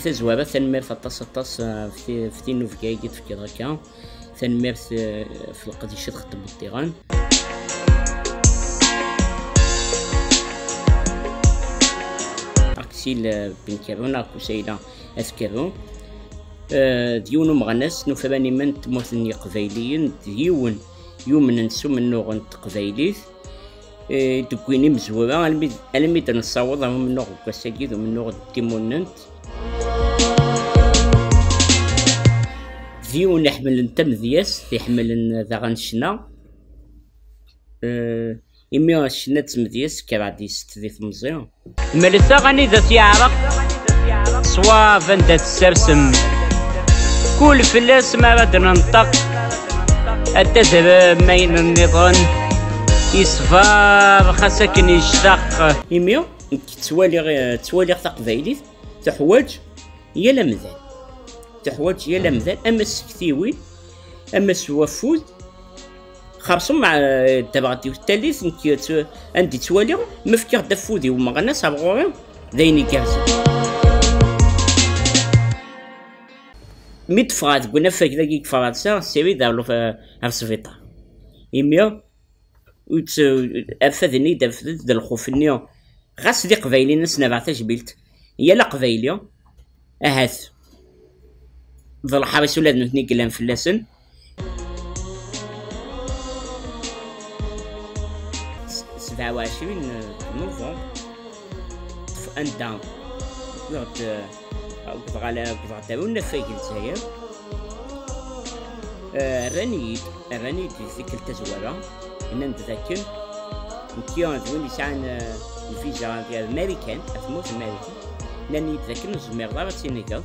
تزوارة تنميرت أطاس في تينو في كايدي تفكير هكا تنميرت في القديشة تخدم بالطيران. أكسيل بن كارون أكو سيدة أذكرون ديون مغنس نوفراني من تموثني قبايليين ديون يوم ننسو من نوغ قبايليت دكويني مزورة ألمي تنصاوض من نوغ كاساكيد ومن نوغ تيموننت ديون يحمل نتم دياس يحمل ذا غنشنا إمي الشنا تمدياس كراديس تذي مزيان ملثا غني ذا تيعرق سوا فندت السرسم كل فلاس ما راد ننطق التذهب مين النظام يصفار خاصك يشتاق إمي توالي تقبايليت تحواج يا لمذان تحواج يا لمذان أما السكتيوي أما السوافود خرصم مع تبعتي الثالث نكي عندي توالي مفكر دفودي وما غناس بغوري دايني كارزة ميت فرات قلنا فاك ذاك فرنسا سيري دارلو في السفيطار إميا أفادني دافدت دا الخوفني غاس دي قبايلي ناس نبعثا جبيلت يا لا قبايلي أهات ذا الحارس ولاد نتني قلان فلاسن 27 نوفمبر عندها قطعة تاعنا في الجزائر راني ديك التزوارة أنا نتذكر كيان وين يسعن الفيزا ديال أمريكان أثموت أمريكان لاني نتذكر نزمير دار السنغال